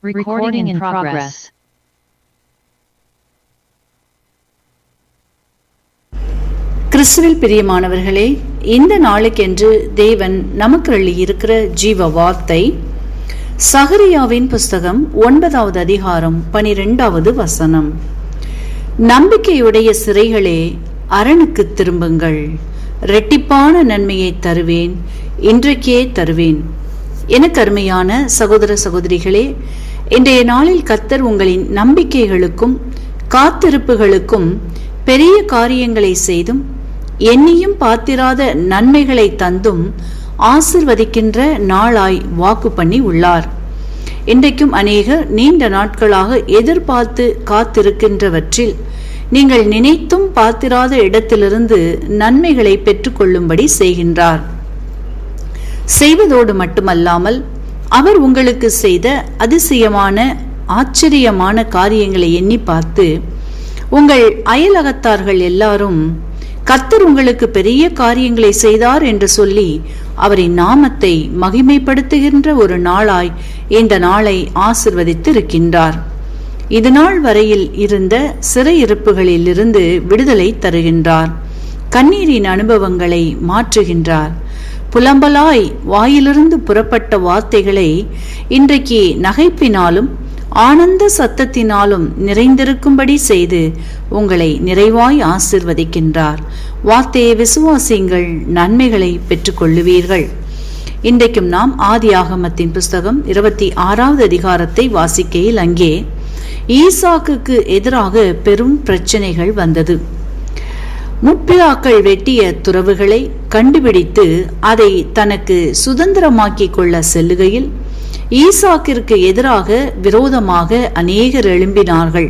Recording in progress. கிறிஸ்துவில் பிரியமானவர்களே, இந்த நாளுக்கென்று தேவன் நமக்கு அள்ளியிருக்கிற ஜீவ வார்த்தை சகரியாவின் புஸ்தகம் 9வது அதிகாரம் 12வது வசனம். நம்பிக்கையுடைய சிறைகளே, அரணுக்கு திரும்புங்கள், இரட்டிப்பான நன்மையை தருவேன், இன்றைக்கே தருவேன். எனக்கு அருமையான சகோதர சகோதரிகளே, இன்றைய நாளில் கர்த்தர் உங்களின் நம்பிக்கைகளுக்கும் காத்திருப்புகளுக்கும் பெரிய காரியங்களை செய்தும் எண்ணியும் பார்த்திராத நன்மைகளை தந்தும் ஆசிர்வதிக்கின்ற நாளாய் வாக்கு பண்ணி உள்ளார். இன்றைக்கும் அநேகர் நீண்ட நாட்களாக எதிர்பார்த்து காத்திருக்கின்றவற்றில் நீங்கள் நினைத்தும் பார்த்திராத இடத்திலிருந்து நன்மைகளை பெற்றுக்கொள்ளும்படி செய்கின்றார். செய்வதோடு மட்டுமல்லாமல் அவர் உங்களுக்கு செய்த அதிசயமான ஆச்சரியமான காரியங்களை எண்ணி பார்த்து உங்கள் அயலகத்தார்கள் எல்லாரும் கர்த்தர் உங்களுக்கு பெரிய காரியங்களை செய்தார் என்று சொல்லி அவரின் நாமத்தை மகிமைப்படுத்துகின்ற ஒரு நாளாய் இந்த நாளை ஆசிர்வதித்து இருக்கின்றார். இது நாள் வரையில் இருந்த சிறையிருப்புகளில் இருந்து விடுதலை தருகின்றார். கண்ணீரின் அனுபவங்களை மாற்றுகின்றார். புலம்பலாய் வாயிலிருந்து புறப்பட்ட வார்த்தைகளை இன்றைக்கு நகைப்பினாலும் ஆனந்த சத்தத்தினாலும் நிறைந்திருக்கும்படி செய்து உங்களை நிறைவாய் ஆசிர்வதிக்கின்றார். வார்த்தையை விசுவாசிங்கள், நன்மைகளை பெற்றுக்கொள்ளுவீர்கள். இன்றைக்கும் நாம் ஆதியாகமத்தின் புஸ்தகம் 26வது அதிகாரத்தை வாசிக்கையில் அங்கே ஈசாக்குக்கு எதிராக பெரும் பிரச்சனைகள் வந்தது. முற்பிதாக்கள் வெட்டிய துறவுகளை கண்டுபிடித்து அதை தனக்கு சுதந்திரமாக்கிக் கொள்ள செல்லுகையில் ஈசாக்கிற்கு எதிராக விரோதமாக அநேகர் எழும்பினார்கள்.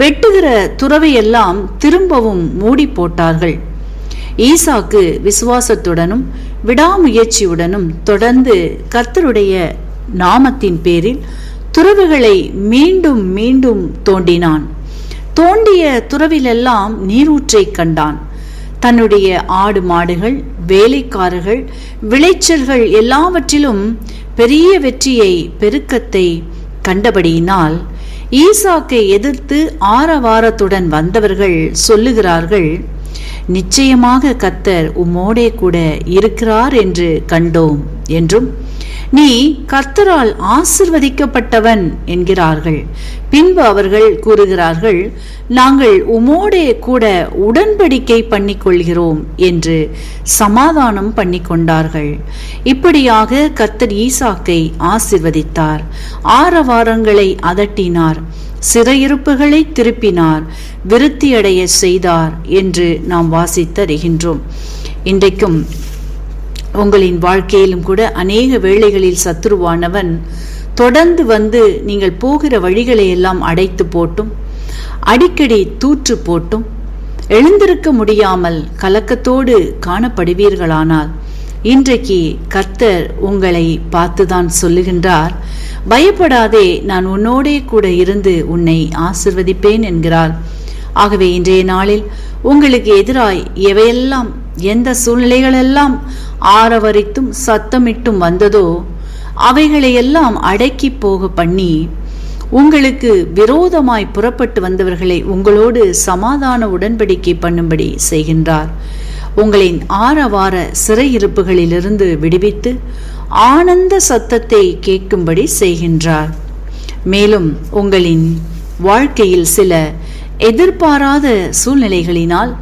வெட்டுகிற துறவையெல்லாம் திரும்பவும் மூடி போட்டார்கள். ஈசாக்கு விசுவாசத்துடனும் விடாமுயற்சியுடனும் தொடர்ந்து கர்த்தருடைய நாமத்தின் பேரில் துறவுகளை மீண்டும் மீண்டும் தோண்டினான். தோண்டிய துறவிலெல்லாம் நீரூற்றை கண்டான். தன்னுடைய ஆடு மாடுகள், வேலைக்காரர்கள், விளைச்சல்கள் எல்லாவற்றிலும் பெரிய வெற்றியை, பெருக்கத்தை கண்டபடியினால் ஈசாக்கை எதிர்த்து ஆரவாரத்துடன் வந்தவர்கள் சொல்லுகிறார்கள், நிச்சயமாக கர்த்தர் உம்மோடே கூட இருக்கிறார் என்று கண்டோம் என்றும் நீ கர்த்தரால் ஆசிர்வதிக்கப்பட்டவன் என்கிறார்கள். பின்பு அவர்கள் கூறுகிறார்கள், நாங்கள் உமோடே கூட உடன்படிக்கை பண்ணிக்கொள்கிறோம் என்று சமாதானம் பண்ணிக்கொண்டார்கள். இப்படியாக கர்த்தர் ஈசாக்கை ஆசிர்வதித்தார். ஆரவாரங்களை அதட்டினார், சிறையிருப்புகளை திருப்பினார், விருத்தியடைய செய்தார் என்று நாம் வாசித்தறிகின்றோம். இன்றைக்கும் உங்களின் வாழ்க்கையிலும் கூட அநேக வேளைகளில் சத்துருவானவன் தொடர்ந்து வந்து நீங்கள் போகிற வழிகளை எல்லாம் அடைத்து போட்டும் அடிக்கடி தூற்று போட்டும் எழுந்திருக்க முடியாமல் கலக்கத்தோடு காணப்படுவீர்களானால் இன்றைக்கு கர்த்தர் உங்களை பார்த்துதான் சொல்லுகின்றார், பயப்படாதே, நான் உன்னோடே கூட இருந்து உன்னை ஆசிர்வதிப்பேன் என்கிறார். ஆகவே இன்றைய நாளில் உங்களுக்கு எதிராய் எவையெல்லாம், எந்த சூழ்நிலைகளெல்லாம் ஆரவரித்தும் சத்தமிட்டும் வந்ததோ அவைகளையெல்லாம் அடக்கி போக பண்ணி உங்களுக்கு விரோதமாய் புறப்பட்டு வந்தவர்களை உங்களோடு சமாதான உடன்படிக்கை பண்ணும்படி செய்கின்றார். உங்களின் ஆரவார சிறையிருப்புகளிலிருந்து விடுவித்து ஆனந்த சத்தத்தை கேட்கும்படி செய்கின்றார். மேலும் உங்களின் வாழ்க்கையில் சில எதிர்பாராத சூழ்நிலைகளினால்,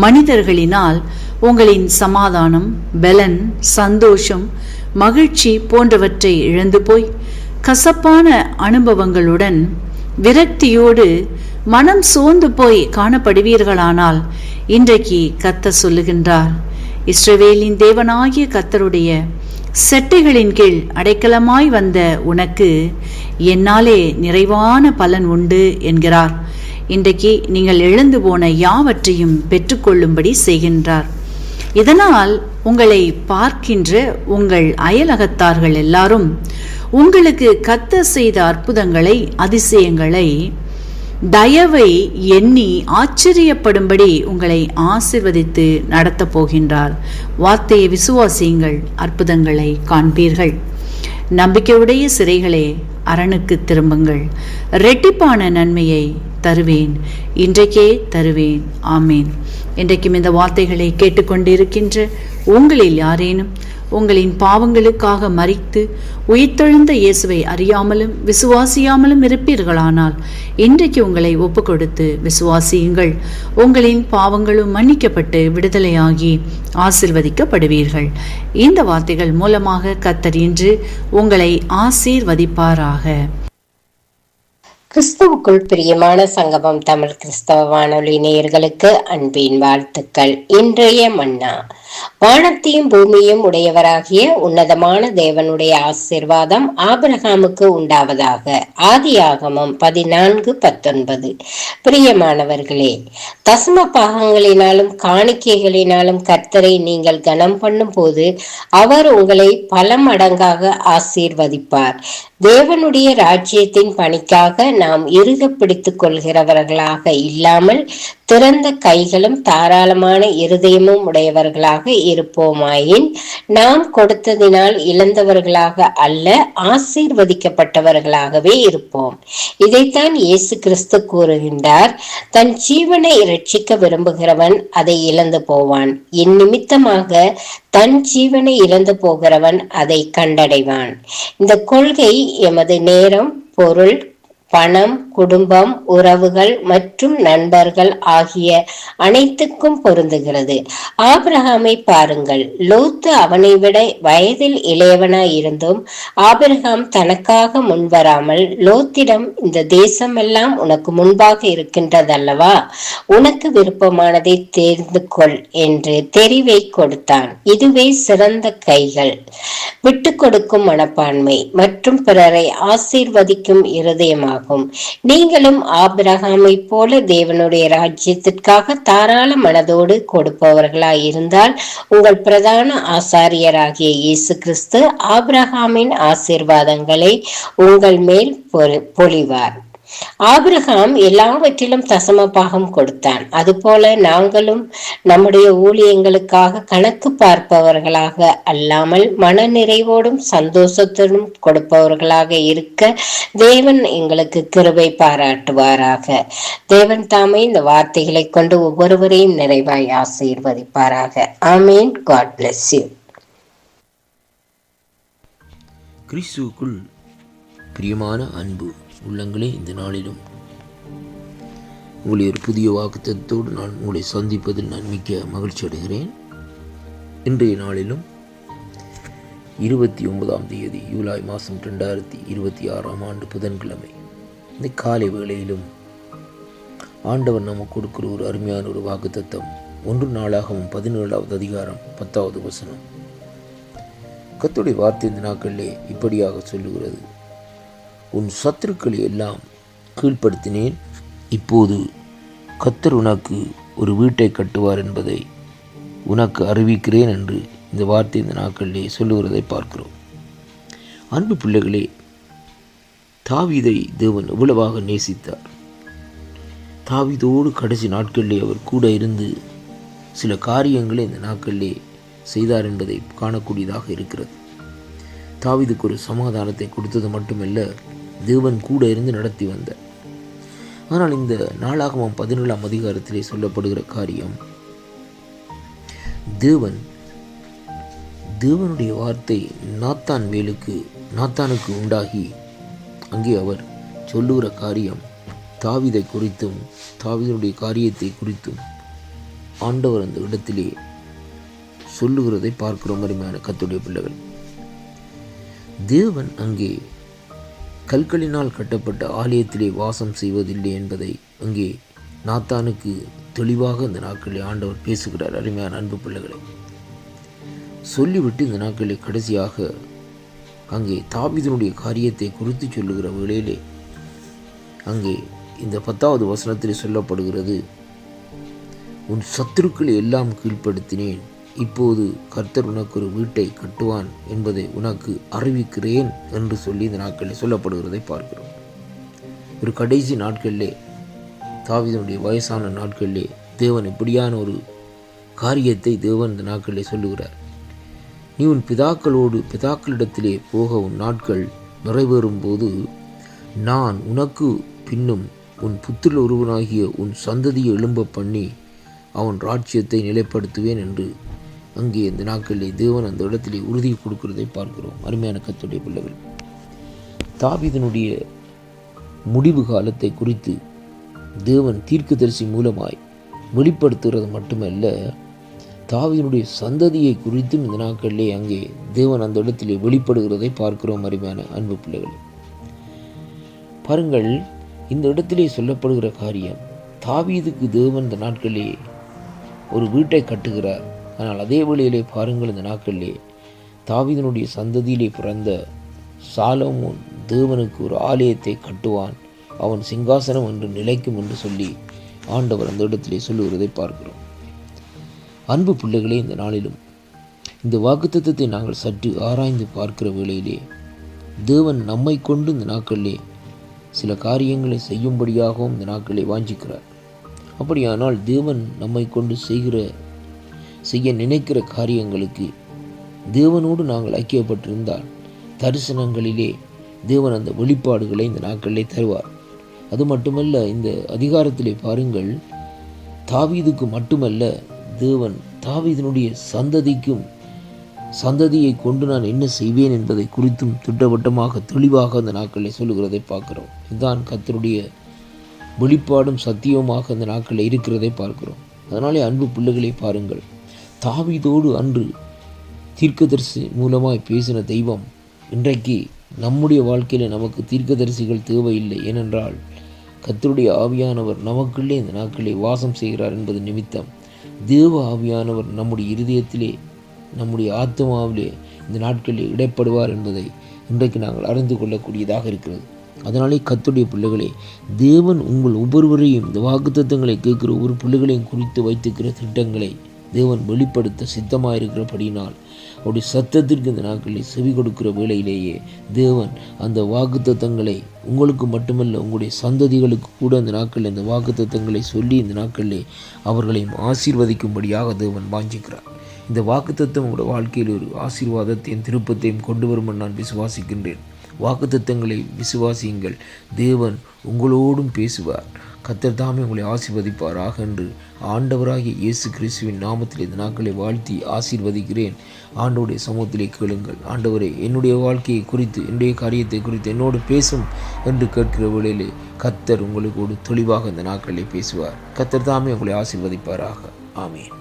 மனிதர்களினால் உங்களின் சமாதானம், பலன், சந்தோஷம், மகிழ்ச்சி போன்றவற்றை இழந்து போய் கசப்பான அனுபவங்களுடன் விரக்தியோடு மனம் சோர்ந்து போய் காணப்படுவீர்களானால் இன்றைக்கு கர்த்தர் சொல்லுகின்றார், இஸ்ரவேலின் தேவனாகிய கர்த்தருடைய செட்டைகளின் கீழ் அடைக்கலமாய் வந்த உனக்கு என்னாலே நிறைவான பலன் உண்டு என்கிறார். இன்றைக்கு நீங்கள் எழுந்து போன யாவற்றையும் பெற்றுக்கொள்ளும்படி செய்கின்றார். இதனால் உங்களை பார்க்கின்ற உங்கள் அயலகத்தார்கள் எல்லாரும் உங்களுக்கு கர்த்தர் செய்த அற்புதங்களை, அதிசயங்களை, தயவை எண்ணி ஆச்சரியப்படும்படி உங்களை ஆசிர்வதித்து நடத்த போகின்றார். வார்த்தையை விசுவாசியுங்கள், அற்புதங்களை காண்பீர்கள். நம்பிக்கையுடைய சிறைகளே, அரணுக்கு திரும்புங்கள். இரட்டிப்பான நன்மையை தருவேன், இன்றைக்கே தருவேன். ஆமீன். இன்றைக்கும் இந்த வார்த்தைகளை கேட்டுக்கொண்டிருக்கின்ற உங்களில் யாரேனும் உங்களின் பாவங்களுக்காக மரித்து உயிர்த்தெழுந்த இயேசுவை அறியாமலும் விசுவாசியாமலும் இருப்பீர்களானால் இன்றைக்கு உங்களை ஒப்பு கொடுத்து விசுவாசியுங்கள். உங்களின் பாவங்களும் மன்னிக்கப்பட்டு விடுதலையாகி ஆசீர்வதிக்கப்படுவீர்கள். இந்த வார்த்தைகள் மூலமாக கர்த்தர் இன்று உங்களை ஆசீர்வதிப்பாராக. கிறிஸ்துவுக்குள் பிரியமான சங்கமம் தமிழ் கிறிஸ்தவ வானொலி நேயர்களுக்கு அன்பின் வாழ்த்துக்கள். இன்றைய மன்னா, வானத்தையும் பூமியும் உடையவராகிய உன்னதமான தேவனுடைய ஆசீர்வாதம் ஆபிரகாமுக்கு உண்டாவதாக. ஆதியாகமம் 14:19. பிரியமானவர்களே, தசம பாகங்களினாலும் காணிக்கைகளினாலும் கர்த்தரை நீங்கள் கனம் பண்ணும் போது அவர் உங்களை பல மடங்காக ஆசீர்வதிப்பார். தேவனுடைய ராஜ்யத்தின் பணிக்காக நாம் இறுக பிடித்துக் கொள்கிறவர்களாக இல்லாமல் திறந்த கைகளும் தாராளமான இருதயமும் உடையவர்களாக இருப்போமாயின் நாம் கொடுத்ததினால் இழந்தவர்களாக அல்ல, ஆசீர்வதிக்கப்பட்டவர்களாகவே இருப்போம். இதைத்தான் இயேசு கிறிஸ்து கூறுகின்றார். தன் ஜீவனை இரட்சிக்க விரும்புகிறவன் அதை இழந்து போவான், என் நிமித்தமாக தன் ஜீவனை இழந்து போகிறவன் அதை கண்டடைவான். இந்த கொள்கை எமது நேரம், பொருள், பணம், குடும்பம், உறவுகள் மற்றும் நண்பர்கள் ஆகிய அனைத்துக்கும் பொருந்துகிறது. ஆபிரகாமை பாருங்கள். லோத்து அவனை விட வயதில் இளையவனாய் இருந்தும் ஆபிரகாம் தனக்காக முன்வராமல் லோத்திடம், இந்த தேசம் எல்லாம் உனக்கு முன்பாக இருக்கின்றதல்லவா, உனக்கு விருப்பமானதை தேர்ந்து கொள் என்று தெரிவை கொடுத்தான். இதுவே சிறந்த கைகள், விட்டு கொடுக்கும் மனப்பான்மை மற்றும் பிறரை ஆசீர்வதிக்கும் இருதயமாகும். நீங்களும் ஆபிரகாமை போல தேவனுடைய ராஜ்யத்திற்காக தாராள மனதோடு கொடுப்பவர்களாய் இருந்தால் உங்கள் பிரதான ஆசாரியராகிய இயேசு கிறிஸ்து ஆபிரகாமின் ஆசீர்வாதங்களை உங்கள் மேல் பொழிவார். ஆபிரகாம் எல்லாவற்றிலும் தசம பாகம் கொடுத்தான். அதுபோல நாங்களும் நம்முடைய ஊழியங்களுக்காக கணக்கு பார்ப்பவர்களாக அல்லாமல் மன நிறைவோடும் சந்தோஷத்தோடும் கொடுப்பவர்களாக இருக்க தேவன் எங்களுக்கு கிருபை பாராட்டுவாராக. தேவன் தாமே இந்த வார்த்தைகளை கொண்டு ஒவ்வொருவரையும் நிறைவாய் ஆசீர்வதிப்பாராக. ஆமீன். God bless you. கிறிஸ்துவுக்குள் பிரியமான அன்பு உள்ளங்களே, இந்த நாளிலும் உங்களை ஒரு புதிய வாக்குத்தத்தோடு நான் உங்களை சந்திப்பதில் நான் மிக்க மகிழ்ச்சி அடைகிறேன். இன்றைய நாளிலும் 29ஆம் தேதி ஜூலை மாதம் 2026ஆம் ஆண்டு புதன்கிழமை இந்த காலை வேளையிலும் ஆண்டவர் நமக்கு கொடுக்கிற ஒரு அருமையான ஒரு வாக்குத்தத்தம் 1 நாளாகவும் 17வது அதிகாரம் 10வது வசனம். கர்த்தருடைய வார்த்தை இந்த நாட்களிலே இப்படியாக சொல்லுகிறது. உன் சத்துருக்களை எல்லாம் கீழ்ப்படுத்தினேன், இப்போது கர்த்தர் உனக்கு ஒரு வீட்டை கட்டுவார் என்பதை உனக்கு அறிவிக்கிறேன் என்று இந்த வார்த்தை இந்த நாட்களிலே சொல்லுகிறதை பார்க்கிறோம். அன்பு பிள்ளைகளே, தாவீதை தேவன் எவ்வளவாக நேசித்தார். தாவீதோடு கடைசி நாட்களிலே அவர் கூட இருந்து சில காரியங்களை இந்த நாட்களிலே செய்தார் என்பதை காணக்கூடியதாக இருக்கிறது. தாவீதுக்கு ஒரு சமாதானத்தை கொடுத்தது மட்டுமல்ல, தேவன் கூட இருந்து நடத்தி வந்தார். ஆனால் இந்த நாளாகமம் 17ஆம் அதிகாரத்திலே சொல்லப்படுகிற காரியம், தேவனுடைய வார்த்தை நாத்தானுக்கு உண்டாகி அங்கே அவர் சொல்லுகிற காரியம் தாவீதை குறித்தும் தாவீதுடைய காரியத்தை குறித்தும் ஆண்டவர் அந்த இடத்திலே சொல்லுகிறதை பார்க்கிறோம். அருமையான கர்த்தருடைய பிள்ளைகள், தேவன் அங்கே கற்களினால் கட்டப்பட்ட ஆலயத்திலே வாசம் செய்வதில்லை என்பதை அங்கே நாத்தானுக்கு தெளிவாக இந்த நாட்களிலே ஆண்டவர் பேசுகிறார். அருமையான அன்பு பிள்ளைகளை சொல்லிவிட்டு இந்த நாட்களிலே கடைசியாக அங்கே தாவீதினுடைய காரியத்தை குறித்து சொல்லுகிற வேளையிலே அங்கே இந்த 10வது வசனத்திலே சொல்லப்படுகிறது, உன் சத்துருக்களை எல்லாம் கீழ்ப்படுத்தினேன், இப்போது கர்த்தர் உனக்கு ஒரு வீட்டை கட்டுவான் என்பதை உனக்கு அறிவிக்கிறேன் என்று சொல்லி இந்த நாட்களில் சொல்லப்படுகிறதை பார்க்கிறோம். ஒரு கடைசி நாட்களிலே, தாவீதுடைய வயசான நாட்களிலே தேவன் இப்படியான ஒரு காரியத்தை தேவன் இந்த நாட்களிலே சொல்லுகிறார். நீ உன் பிதாக்களிடத்திலே போக உன் நாட்கள் நிறைவேறும் போது நான் உனக்கு பின்னும் உன் புத்திர ஒருவனாகிய உன் சந்ததியை எழும்ப பண்ணி அவன் ராஜ்யத்தை நிலைப்படுத்துவேன் என்று அங்கே இந்த நாட்களிலே தேவன் அந்த இடத்திலே உறுதி கொடுக்கிறதை பார்க்கிறோம். அருமையான கர்த்தருடைய பிள்ளைகள், தாவீதினுடைய முடிவு காலத்தை குறித்து தேவன் தீர்க்கதரிசி மூலமாய் வெளிப்படுத்துகிறது மட்டுமல்ல, தாவீதினுடைய சந்ததியை குறித்தும் இந்த நாட்களிலே அங்கே தேவன் அந்த இடத்திலே வெளிப்படுகிறதை பார்க்கிறோம். அருமையான அன்பு பிள்ளைகள், பாருங்கள், இந்த இடத்திலே சொல்லப்படுகிற காரியம், தாவீதுக்கு தேவன் இந்த நாட்களிலே ஒரு வீட்டை கட்டுகிறார். ஆனால் அதே வேளையிலே பாருங்கள், இந்த நாட்களிலே தாவீதினுடைய சந்ததியிலே பிறந்த சாலமோன் தேவனுக்கு ஒரு ஆலயத்தை கட்டுவான், அவன் சிங்காசனம் என்று நிலைக்கும் என்று சொல்லி ஆண்டவர் அந்த இடத்திலே சொல்லுகிறதை பார்க்கிறோம். அன்பு பிள்ளைகளே, இந்த நாளிலும் இந்த வாக்குத்தத்தத்தை நாங்கள் சற்று ஆராய்ந்து பார்க்கிற வேளையிலே தேவன் நம்மை கொண்டு இந்த நாட்களிலே சில காரியங்களை செய்யும்படியாகவும் இந்த நாட்களை வாஞ்சிக்கிறார். அப்படியானால் தேவன் நம்மை கொண்டு செய்ய நினைக்கிற காரியங்களுக்கு தேவனோடு நாங்கள் ஐக்கியப்பட்டிருந்தால் தரிசனங்களிலே தேவன் அந்த வெளிப்பாடுகளை இந்த நாட்களிலே தருவார். அது மட்டுமல்ல, இந்த அதிகாரத்திலே பாருங்கள், தாவீதுக்கு மட்டுமல்ல, தேவன் தாவீதினுடைய சந்ததியை கொண்டு நான் என்ன செய்வேன் என்பதை குறித்தும் திட்டவட்டமாக தெளிவாக அந்த நாட்களை சொல்லுகிறதை பார்க்கிறோம். இதுதான் கர்த்தருடைய வெளிப்பாடும் சத்தியமாக அந்த நாட்களில் இருக்கிறதை பார்க்கிறோம். அதனாலே அன்பு பிள்ளைகளை பாருங்கள், தாவீதோடு அன்று தீர்க்கதரிசி மூலமாய் பேசின தெய்வம் இன்றைக்கு நம்முடைய வாழ்க்கையில் நமக்கு தீர்க்கதரிசிகள் தேவையில்லை. ஏனென்றால் கர்த்தருடைய ஆவியானவர் நமக்குள்ளே இந்த நாட்களை வாசம் செய்கிறார் என்பது நிமித்தம் தேவ ஆவியானவர் நம்முடைய இருதயத்திலே, நம்முடைய ஆத்மாவிலே இந்த நாட்களில் இடைப்படுவார் என்பதை இன்றைக்கு நாங்கள் அறிந்து கொள்ளக்கூடியதாக இருக்கிறது. அதனாலே கர்த்தருடைய பிள்ளைகளே, தேவன் உங்கள் ஒவ்வொருவரையும் இந்த வாக்குத்தத்தங்களை கேட்கிற ஒவ்வொரு பிள்ளைகளையும் குறித்து வைத்திருக்கிற திட்டங்களை தேவன் வெளிப்படுத்த சித்தமாயிருக்கிறபடினால் அவருடைய சத்தத்திற்கு இந்த நாட்களில் செவி கொடுக்கிற வேளையிலேயே தேவன் அந்த வாக்குத்தத்தங்களை உங்களுக்கு மட்டுமல்ல உங்களுடைய சந்ததிகளுக்கு கூட அந்த நாட்களில் இந்த வாக்குத்தத்தங்களை சொல்லி இந்த நாட்களிலே அவர்களையும் ஆசீர்வதிக்கும்படியாக தேவன் வாஞ்சிக்கிறார். இந்த வாக்குத்தத்தம் உங்களுடைய வாழ்க்கையில் ஒரு ஆசீர்வாதத்தையும் திருப்பத்தையும் கொண்டு வரும் என்று நான் விசுவாசிக்கின்றேன். வாக்குத்தத்தங்களை விசுவாசியுங்கள், தேவன் உங்களோடும் பேசுவார். கர்த்தர் தாமே உங்களை ஆசீர்வதிப்பாராக என்று ஆண்டவராகிய இயேசு கிறிஸ்துவின் நாமத்தில் இந்த நாட்களை வாழ்த்தி ஆசீர்வதிக்கிறேன். ஆண்டவருடைய சமூகத்திலே கேளுங்கள், ஆண்டவரே என்னுடைய வாழ்க்கையை குறித்து, என்னுடைய காரியத்தை குறித்து என்னோடு பேசும் என்று கேட்கிற வேளையிலே கர்த்தர் உங்களுக்கு தெளிவாக இந்த நாட்களை பேசுவார். கர்த்தர் தாமே உங்களை ஆசீர்வதிப்பாராக. ஆமென்.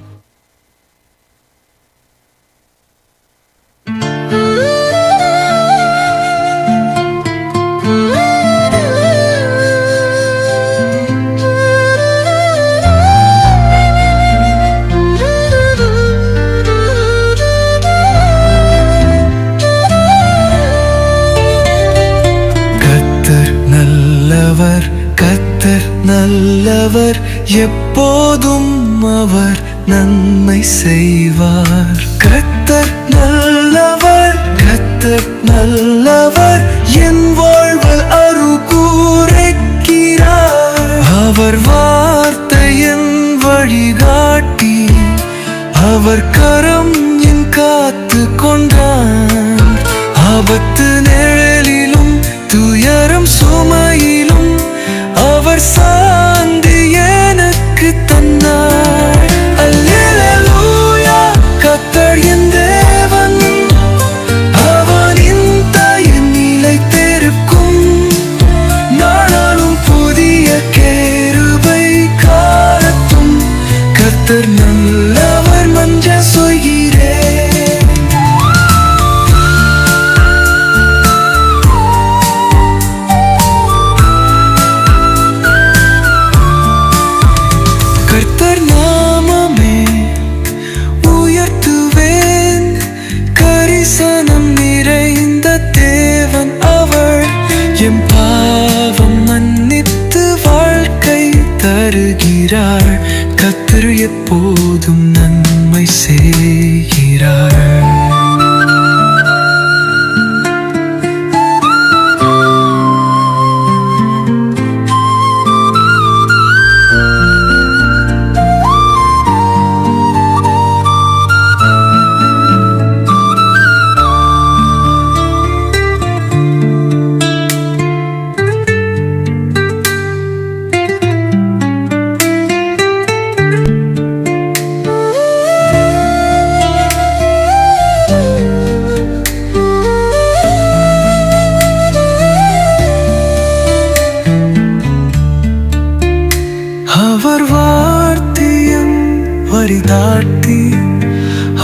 கர்த்தர் நல்லவர், எப்போதும் அவர் நன்மை செய்வார். கர்த்தர் நல்லவர், கர்த்தர் நல்லவர், என் வாழ்வில் அருள் கூரைக்கிறார். அவர் வார்த்தை என் வழிகாட்டி, அவர் கரம் என் காத்து கொண்டார். ஆபத்து நிழலிலும் துயரம் சுமையிலும் அவர் சாந்தி எனக்கு தந்தார். அல்லேலூயா, கர்த்தர் என் தேவன், அவரின் தயவு நிலைத்திருக்கும். நாளும் புதிய கிருபை காலத்தும் கர்த்தர் நல்லவர் மஞ்ச சொல்கிறேன். கர்த்தர் நாமமே உயர்த்துவேன், கரிசனம் நிறைந்த தேவன் அவர். என் பாவம் மன்னித்து வாழ்க்கை தருகிறார். கர்த்தர் எப்போதும் நன்மை செய்கிறார். அவர் வார்த்தையும் வரிதாட்டி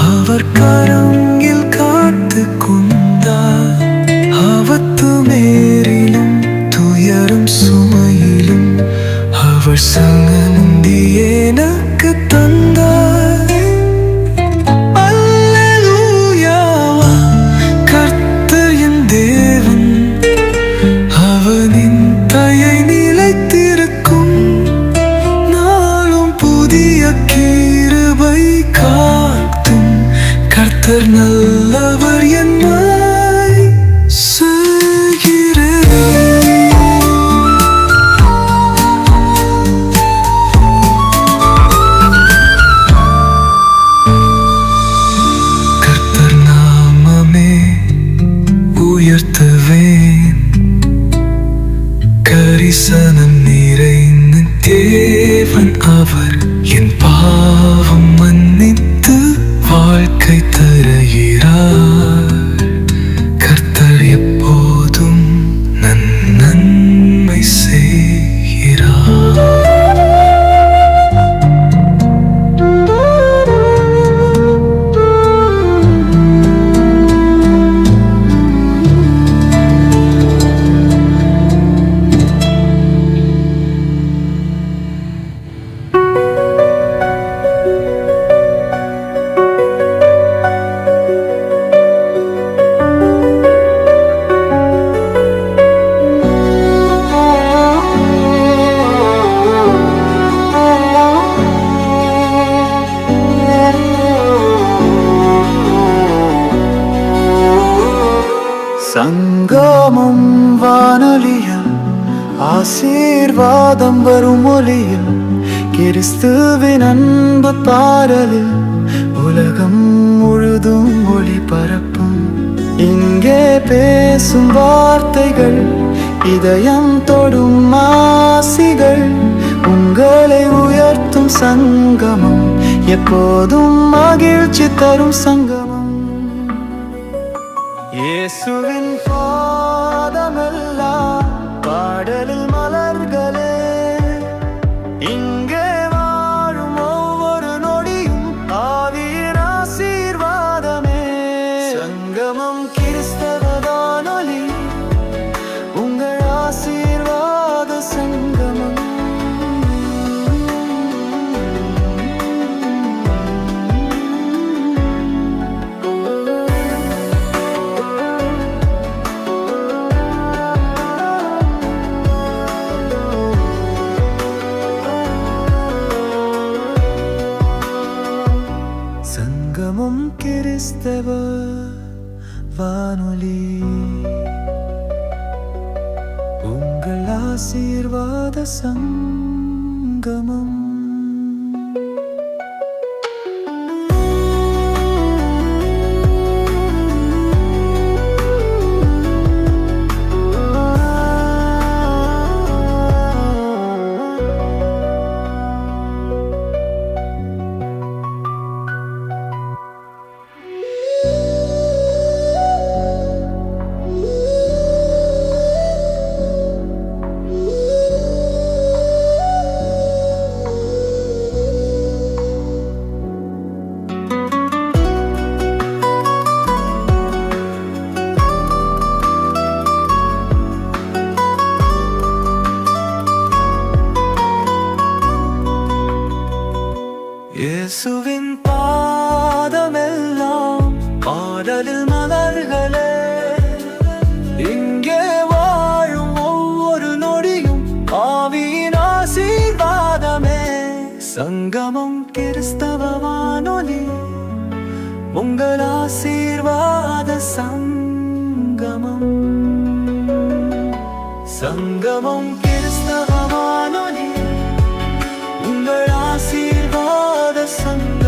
அவர் கரங்கில் காத்து கொண்டார். ஆபத்து மேரிலும் துயரும் சுமையிலும் அவர் சங்கந்தி எனக்கு தந்தார். அல்லேலூயா, கர்த்தர் என் தேவன், அவனின் தயை நிலைத்திருக்கும். நாளும் புதிய கிருபை காட்டும். கர்த்தர் நல்லவர் என்னை செய்கிறேன். கர்த்தர் நாமமே உயர்த்துவேன். கரிசனம் நிறைந்த தேவன் அவர், என் பாவம் மன்னித்து வாழ்க்கை தருகிறார். கர்த்தர் எப்போதும் நன்மை செய்கிறார். சங்கமம் வானொலியில் ஆசீர்வாதம் வரும் ஒலியில், கிறிஸ்துவின் அன்பு பாடலில் உலகம் முழுதும் ஒளிபரப்பும். இங்கே பேசும் வார்த்தைகள் இதயம் தொடும் ஆசிகள். உங்களை உயர்த்தும் சங்கமம், எப்போதும் மகிழ்ச்சி தரும் சங்கமம். இயேசுவின் பாதமெல்லாம் பாடலில் மலர்களே. இங்கே வாழும் ஒவ்வொரு நொடியும் ஆவியின் ஆசீர்வாதமே. சங்கமம் கிறிஸ்தவ வானொலி, உங்கள் ஆசீர்வாத சங்கமம். சங்கமம் கிறிஸ்தவ வானொலி, உங்கள் ஆசீர்வாத சங்கமம். இயேசுவின் பாதமெல்லாம் பாடலில் மலர்களே. இங்கே வாழும் ஒவ்வொரு நொடியும் ஆவியின் ஆசீர்வாதமே. சங்கமம் கிறிஸ்தவ வானொலி, உங்கள் ஆசீர்வாத சங்கமம். சங்கமம் கிறிஸ்தவ வானொலி, உங்கள் ஆசீர்வாத சங்கமம்.